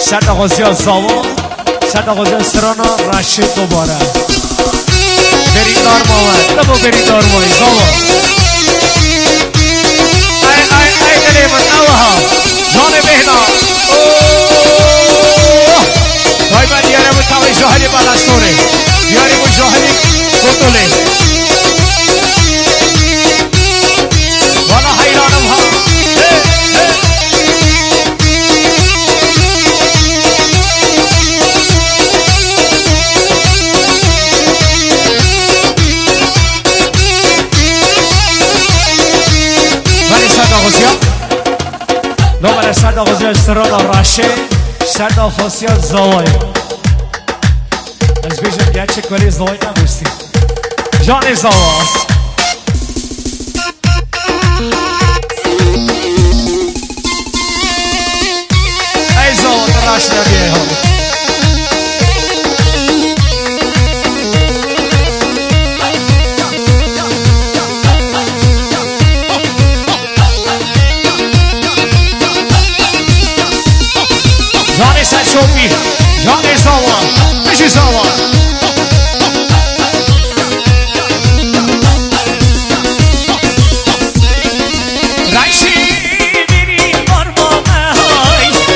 شرط آغازی ها زاوا، شرط آغازی ها سرانا رشید دوباره برید دار مامد نبا برید دار مایی زاوا ای دلی من اوها جان بهنا دای من دیاره متوی جاهلی بلستوره دیاری مجاهلی بطوله والا حیرانم ها نمره شرط آغازی استران راشه شرط آغازی زوای از بیشم گرچه کلی زوای نبوستی جان زواست ای زوات راش نبیه ها جان سرشوبی جان زوا بشی زوا رایشی میری بار با من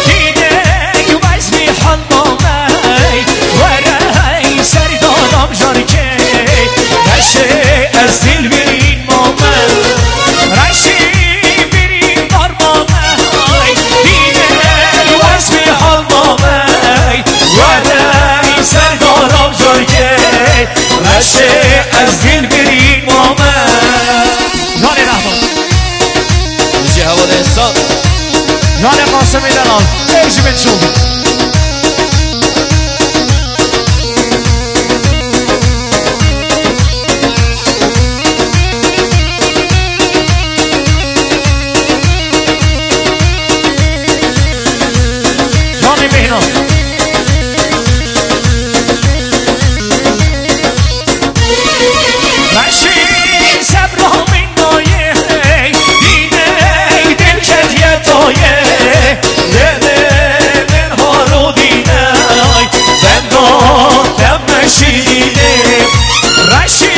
دیده یو بایز می حال با من ورای سر دادم جاری که رایشی از دل میرین با من رایشی میری بار با من دیده یو بایز می حال با من ورای سر دادم جاری که رایشی از دل میرین با من جان رحمان هوا انسان جان قاسمی دلال ایجی من شو جان بهنا رشی صبر همین نایه دیده دل کردیه تایه دل من ها رو دیده دم دادم نشیده رشی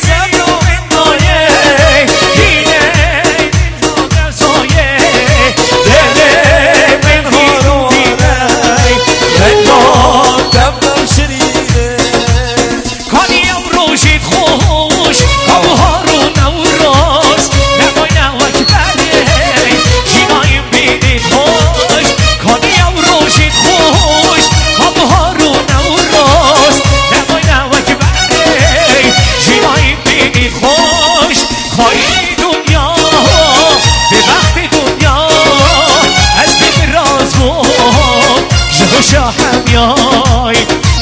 صبر همین نایه دیده دل دادم زایه دل من ها رو دیده دم دادم نشیده کانیم روشید خوش کابوها رو نوراز نمای نوک بله جینایم بیدید خوش کانیم روشید خوش کابوها رو نوراز نمای نوک بله جینایم بیدید خوش خواهی دنیا به وقت دنیا از بین راز بود جهوشا همیای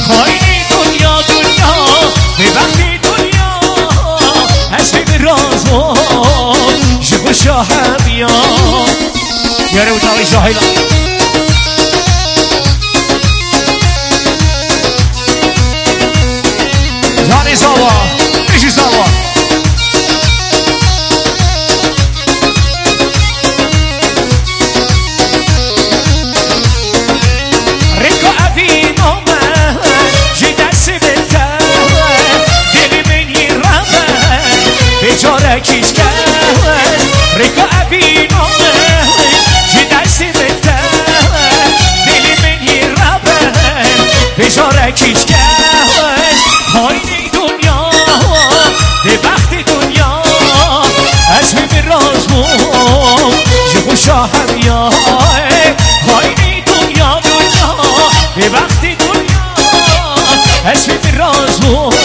خواهی دنیا به وقت دنیا از بین راز بود جهوشا همیای یاره بوداوی جاهیلا جانی زوا بیشی زوا ریکو افی نامن جی دست بلتن دل منی رمن بیچاره کیش کرد ریکو افی نامن جی دست بلتن دل منی رمن بیچاره کیش کرد خواهی دنیا به وقت دنیا از بین راز بود جهوشا همیای خواهی دنیا به وقت دنیا از بین راز بود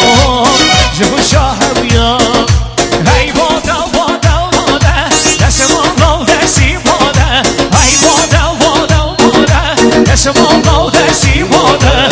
جهوشا همیای ای وادا وادا وادا دست ما دستی وادا ای وادا وادا وادا دست ما دستی وادا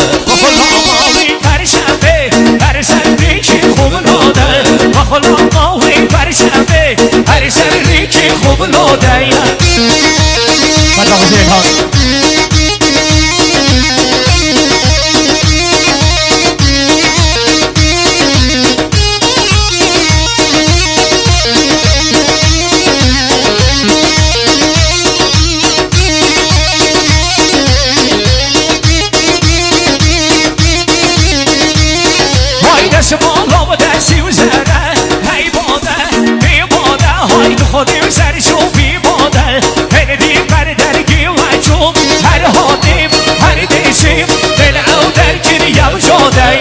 دست بالا و دستی و زره هی باده بی باده های تو خودی و سرشو بی باده هر دیم بر درگی و چوب هر حادیم هر دیشیم دل او در کنیم جاده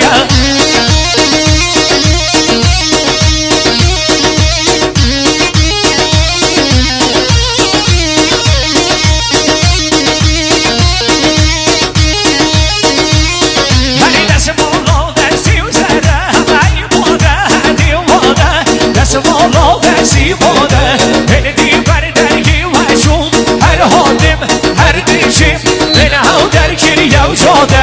سوالا دستی باده هدی بر درگی و شوم هر حادم هر دیشیم دل او در کنیم جاده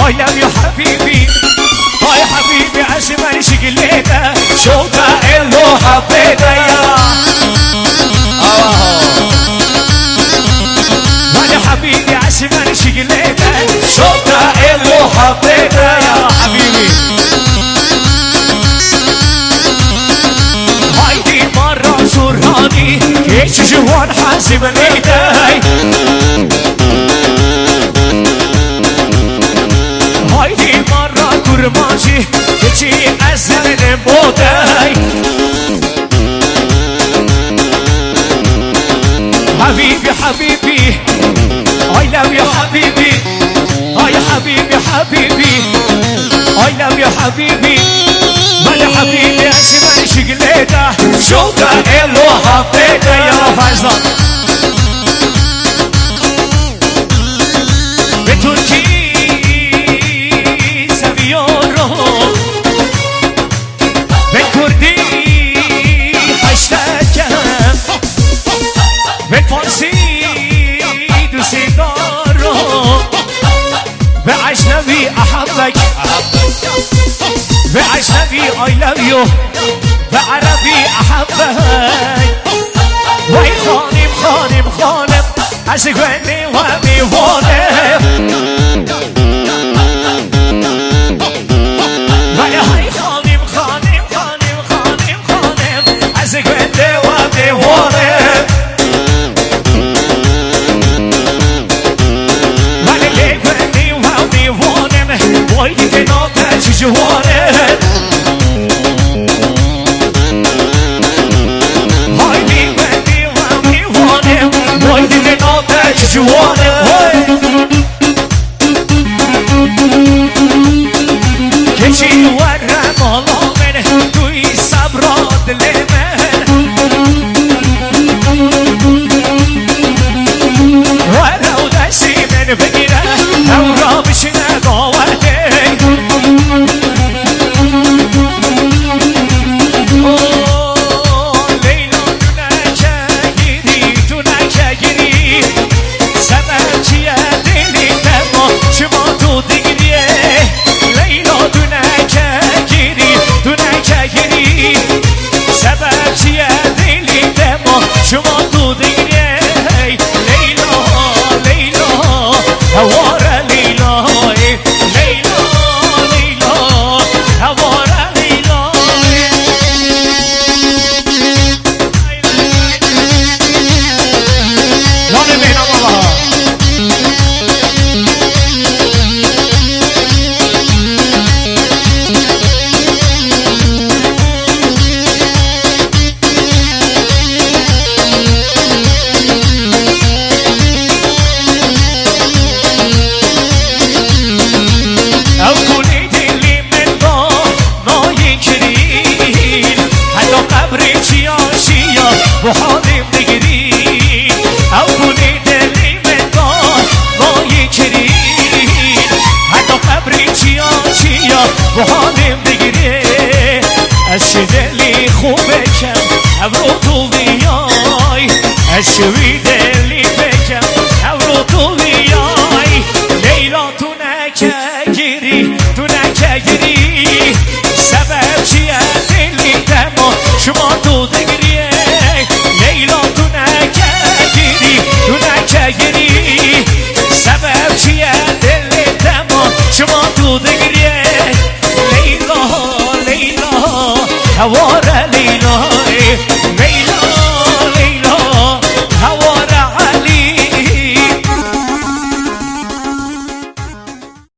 I love you حبيبي هاي حبيبي عشمان شقلينا شوطة إلو حبينا يا هاي حبيبي عشمان شقلينا شوطة إلو حبينا يا حبيبي هاي دي مرة سرهاني كيش جوان حاسب ليداي هایدی مرا کرمانشی که چی از زن بودای حبیبی حبیبی I love you حبیبی های حبیبی حبیبی I love you حبیبی من حبیبی از من شگلیده شوکا الو حبیده یا فرزان به ترکی به کردی هشتکم به فارسی دوستی دارم به اجنبی احبک به اجنبی I love you به عربی احبک وای خانم خانم خانم از گوهنی و میوانم وای های خانم خانم خانم خانم خانم از گوهنی و میوانم ولی گوهنی و میوانم وای دیگه ناته چی جوانم های گوهنی و میوانم وای دیگه ناته چی جوانم کشی ورم حالا من توی صبرات دل من ورا و دستی من بگیره او را بشنه داوته لیلا تو نکگیری تو نکگیری سبب چیه دلی تما شما تو دیگریه لیلا تو نکگیری از چه دلی خوبه کم ابرو تو بیای از چه